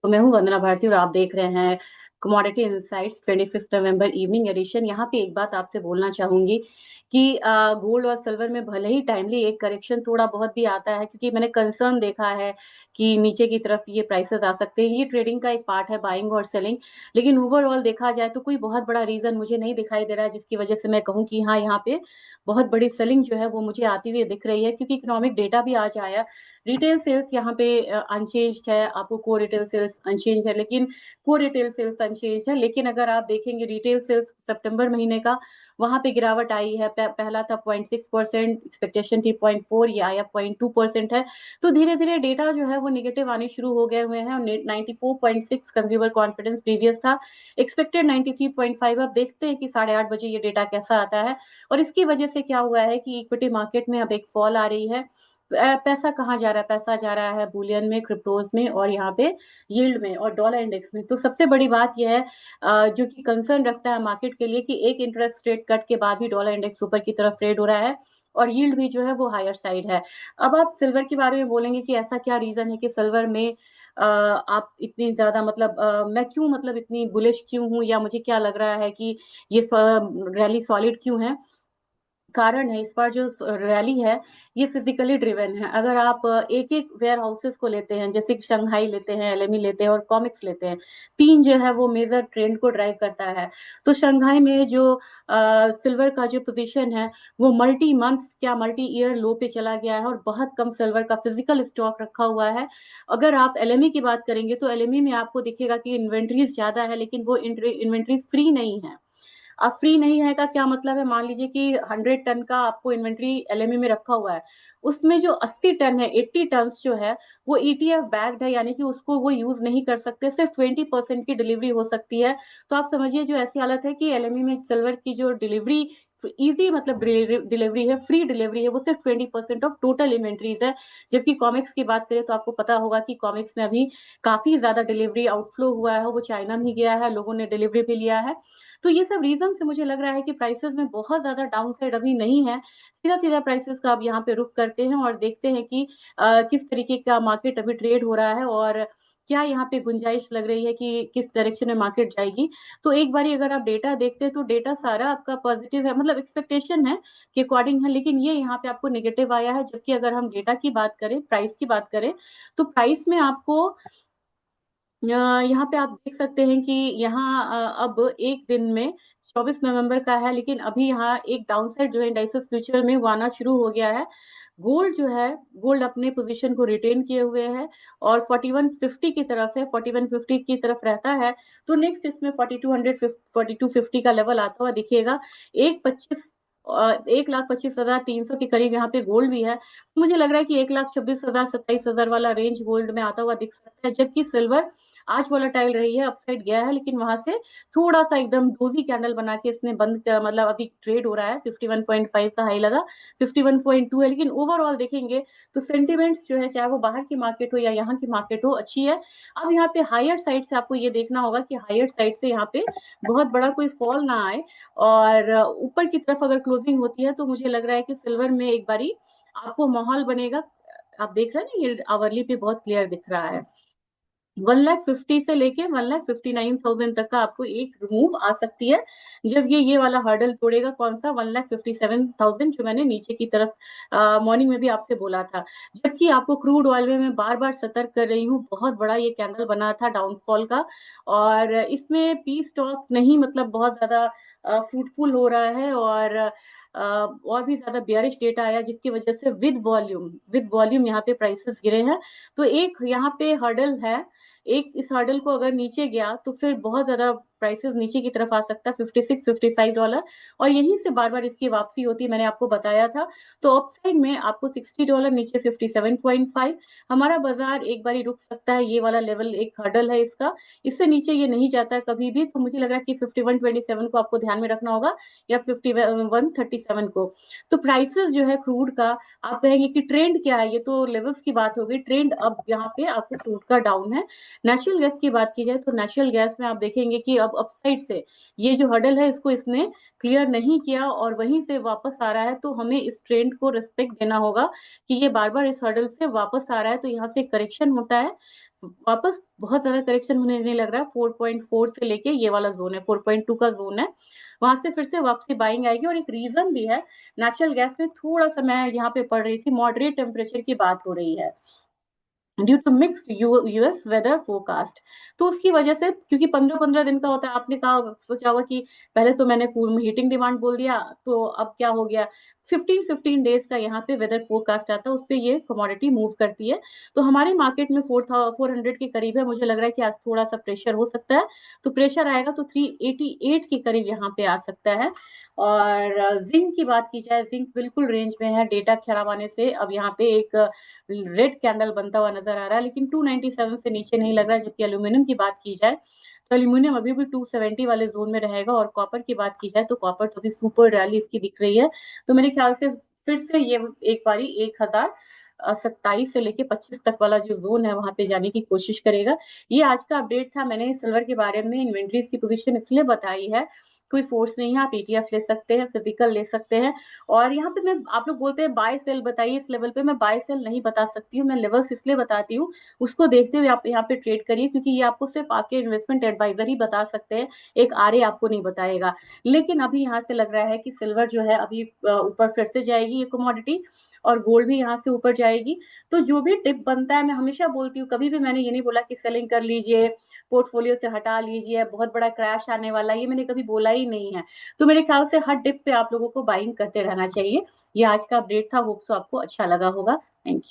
तो मैं हूँ वंदना भारती और आप देख रहे हैं कमोडिटी इनसाइट्स 25 नवंबर इवनिंग एडिशन। यहाँ पे एक बात आपसे बोलना चाहूंगी कि गोल्ड और सिल्वर में भले ही टाइमली एक करेक्शन थोड़ा बहुत भी आता है, क्योंकि मैंने कंसर्न देखा है कि नीचे की तरफ ये प्राइसेस आ सकते हैं। ये ट्रेडिंग का एक पार्ट है, बाइंग और सेलिंग। लेकिन ओवरऑल देखा जाए तो कोई बहुत बड़ा रीजन मुझे नहीं दिखाई दे रहा है जिसकी वजह से मैं कहूँ कि हाँ, यहाँ पे बहुत बड़ी सेलिंग जो है वो मुझे आती हुई दिख रही है, क्योंकि इकोनॉमिक डेटा भी आज आया। रिटेल सेल्स यहाँ पे अनचेंज्ड है, आपको कोर रिटेल सेल्स अनचेंज है, लेकिन कोर रिटेल सेल्स अनचेंज है। लेकिन अगर आप देखेंगे रिटेल सेल्स सितंबर महीने का, वहां पे गिरावट आई है। पहला था 0.6%, एक्सपेक्टेशन थी 0.4, ये आया 0.2% है। तो धीरे धीरे डेटा जो है वो निगेटिव आने शुरू हो गए हुए हैं। 94.6 कंज्यूमर कॉन्फिडेंस प्रीवियस था, एक्सपेक्टेड 93.5। अब देखते हैं कि 8:30 बजे ये डेटा कैसा आता है। और इसकी वजह से क्या हुआ है कि इक्विटी मार्केट में अब एक फॉल आ रही है। पैसा कहाँ जा रहा है? पैसा जा रहा है बुलियन में, क्रिप्टोज में और यहाँ पे यील्ड में और डॉलर इंडेक्स में। तो सबसे बड़ी बात यह है जो कि कंसर्न रखता है मार्केट के लिए, कि एक इंटरेस्ट रेट कट के बाद भी डॉलर इंडेक्स ऊपर की तरफ ट्रेड हो रहा है और यील्ड भी जो है वो हायर साइड है। अब आप सिल्वर के बारे में बोलेंगे कि ऐसा क्या रीजन है कि सिल्वर में आप इतनी ज्यादा मतलब मैं क्यों मतलब इतनी बुलिश क्यों हूं, या मुझे क्या लग रहा है कि ये रैली सॉलिड क्यों है? कारण है, इस बार जो रैली है ये फिजिकली ड्रिवन है। अगर आप एक एक वेयर हाउसेस को लेते हैं, जैसे कि शंघाई लेते हैं, एलएमई लेते हैं और कॉमिक्स लेते हैं, तीन जो है वो मेजर ट्रेंड को ड्राइव करता है। तो शंघाई में जो सिल्वर का जो पोजीशन है वो मल्टी मंथ्स क्या मल्टी ईयर लो पे चला गया है और बहुत कम सिल्वर का फिजिकल स्टॉक रखा हुआ है। अगर आप एलएमई की बात करेंगे तो एलएमई में आपको दिखेगा कि इन्वेंट्रीज ज्यादा है, लेकिन वो इन्वेंट्रीज फ्री नहीं है। अब फ्री नहीं है का क्या मतलब है? मान लीजिए कि 100 टन का आपको इन्वेंट्री एलएमई में रखा हुआ है, उसमें जो 80 टन है, 80 टन जो है वो ईटीएफ बैग्ड है, यानी कि उसको वो यूज नहीं कर सकते, सिर्फ 20% की डिलीवरी हो सकती है। तो आप समझिए जो ऐसी हालत है कि एलएमई में सिल्वर की जो डिलीवरी इजी मतलब डिलीवरी है, फ्री डिलीवरी है, वो सिर्फ 20% ऑफ टोटल इन्वेंट्रीज है। जबकि कॉमिक्स की बात करें तो आपको पता होगा कि कॉमिक्स में अभी काफी ज्यादा डिलीवरी आउटफ्लो हुआ है, वो चाइना में गया है, लोगों ने डिलीवरी भी लिया है। तो ये सब रीजन से मुझे लग रहा है कि प्राइसेस में बहुत ज्यादा डाउन साइड अभी नहीं है। सीधा सीधा प्राइसेस का अब यहाँ पे रुक करते हैं और देखते हैं कि किस तरीके का मार्केट अभी ट्रेड हो रहा है और क्या यहाँ पे गुंजाइश लग रही है कि किस डायरेक्शन में मार्केट जाएगी। तो एक बारी अगर आप डेटा देखते हैं तो डेटा सारा आपका पॉजिटिव है, मतलब एक्सपेक्टेशन है के अकॉर्डिंग है, लेकिन ये यहाँ पे आपको नेगेटिव आया है। जबकि अगर हम डेटा की बात करें, प्राइस की बात करें, तो प्राइस में आपको यहाँ पे आप देख सकते हैं कि यहाँ अब एक दिन में 24 नवंबर का है, लेकिन अभी यहाँ एक डाउनसाइड जो है इंडाइसेस फ्यूचर में वो आना शुरू हो गया है। गोल्ड जो है, गोल्ड अपने पोजीशन को रिटेन किए हुए है और 4150 की तरफ है, 4150 की तरफ रहता है। तो नेक्स्ट इसमें 4200 4250 का लेवल आता हुआ दिखेगा। 1,25,300 के करीब यहाँ पे गोल्ड भी है। मुझे लग रहा है कि 1,26,000 27,000 वाला रेंज गोल्ड में आता हुआ दिख सकता है। जबकि सिल्वर आज वोलेटाइल रही है, अपसाइड गया है, लेकिन वहां से थोड़ा सा एकदम डोजी कैंडल बना के इसने बंद मतलब अभी ट्रेड हो रहा है। 51.5 का हाई लगा, 51.2 है। लेकिन ओवरऑल देखेंगे तो सेंटिमेंट्स जो है, चाहे वो बाहर की मार्केट हो या यहाँ की मार्केट हो, अच्छी है। अब यहाँ पे हायर साइड से आपको ये देखना होगा कि हायर साइड से यहाँ पे बहुत बड़ा कोई फॉल ना आए और ऊपर की तरफ अगर क्लोजिंग होती है तो मुझे लग रहा है कि सिल्वर में एक बारी आपको माहौल बनेगा। आप देख रहे हैं ना, ये आवरली पे बहुत क्लियर दिख रहा है। 1,50,000 से लेके 1,59,000 तक का आपको एक मूव आ सकती है, जब ये वाला हर्डल तोड़ेगा। कौन सा? 1,57,000, जो मैंने नीचे की तरफ मॉर्निंग में भी आपसे बोला था। जबकि आपको क्रूड ऑयल में मैं बार बार सतर्क कर रही हूँ, बहुत बड़ा ये कैंडल बना था डाउनफॉल का, और इसमें पी स्टॉक नहीं मतलब बहुत ज्यादा फ्रूटफुल हो रहा है और भी ज्यादा बियरिश डेटा आया, जिसकी वजह से विद वॉल्यूम यहाँ पे प्राइसेस गिरे हैं। तो एक यहाँ पे हर्डल है, एक इस हर्डल को अगर नीचे गया तो फिर बहुत ज्यादा प्राइसेस नीचे की तरफ आ सकता है, $56-55। और यहीं से बार बार इसकी वापसी होती, मैंने आपको बताया था। तो अपसाइड में आपको $60, नीचे 57.5। हमारा बाजार एक बार रुक सकता है, ये वाला लेवल एक हर्डल है इसका, इससे नीचे ये नहीं जाता है कभी भी। तो मुझे लग रहा है कि 5127 को आपको ध्यान में रखना होगा, या 5137 को। तो प्राइसेस जो है क्रूड का, आप कहेंगे कि ट्रेंड क्या है, ये तो लेवल्स की बात हो गई। ट्रेंड अब यहाँ पे आपको क्रूड का डाउन है। नेचुरल गैस की बात की जाए तो नेचुरल गैस में आप देखेंगे कि अब अपसाइड से ये जो हर्डल है इसको इसने क्लियर नहीं किया और वहीं से वापस आ रहा है। तो हमें इस ट्रेंड को रिस्पेक्ट देना होगा कि ये बार बार इस हर्डल से वापस आ रहा है, तो यहाँ से करेक्शन होता है। वापस बहुत ज्यादा करेक्शन मुझे नहीं लग रहा है। 4.4 से लेके ये वाला जोन है, 4.2 का जोन है, वहां से फिर से वापसी बाइंग आएगी। और एक रीजन भी है, नेचुरल गैस में थोड़ा सा मैं यहाँ पे पढ़ रही थी, मॉडरेट टेम्परेचर की बात हो रही है due to mixed US weather forecast. तो उसकी वजह से, क्योंकि 15-15 दिन का होता है, आपने कहा सोचा होगा कि पहले तो मैंने हीटिंग डिमांड बोल दिया, तो अब क्या हो गया, 15-15 डेज का यहाँ पे वेदर फोरकास्ट आता है, उस पर ये कमोडिटी मूव करती है। तो हमारे मार्केट में 400 के करीब है, मुझे लग रहा है कि आज थोड़ा सा प्रेशर हो सकता है। तो प्रेशर आएगा तो 388 के करीब यहाँ पे आ सकता है। और जिंक की बात की जाए, जिंक बिल्कुल रेंज में है, डेटा खराब आने से अब यहाँ पे एक रेड कैंडल बनता हुआ नजर आ रहा है, लेकिन 297 से नीचे नहीं लग रहा है। जबकि एल्यूमिनियम की बात की जाए तो एल्यूमिनियम अभी भी 270 वाले जोन में रहेगा। और कॉपर की बात की जाए तो कॉपर तो अभी सुपर रैली इसकी दिख रही है। तो मेरे ख्याल से फिर से ये एक बारी 1027 से लेके 25 तक वाला जो जोन है वहां पे जाने की कोशिश करेगा। ये आज का अपडेट था। मैंने सिल्वर के बारे में इन्वेंट्रीज की पोजीशन इसलिए बताई है, कोई फोर्स नहीं है, आप ईटीएफ ले सकते हैं, फिजिकल ले सकते हैं। और यहाँ पे मैं, आप लोग बोलते हैं बाय सेल बताइए, इस लेवल पे मैं बाय सेल नहीं बता सकती हूँ, मैं लेवल्स इसलिए बताती हूँ, उसको देखते हुए आप यहाँ पे ट्रेड करिए, क्योंकि ये आपको सिर्फ आपके इन्वेस्टमेंट एडवाइजर ही बता सकते हैं, एक आरए आपको नहीं बताएगा। लेकिन अभी यहाँ से लग रहा है कि सिल्वर जो है अभी ऊपर फिर से जाएगी ये कमोडिटी, और गोल्ड भी यहाँ से ऊपर जाएगी। तो जो भी टिप बनता है, मैं हमेशा बोलती हूँ, कभी भी मैंने ये नहीं बोला कि सेलिंग कर लीजिए, पोर्टफोलियो से हटा लीजिए, बहुत बड़ा क्रैश आने वाला, ये मैंने कभी बोला ही नहीं है। तो मेरे ख्याल से हर डिप पे आप लोगों को बाइंग करते रहना चाहिए। ये आज का अपडेट था, होप सो आपको अच्छा लगा होगा। Thank you.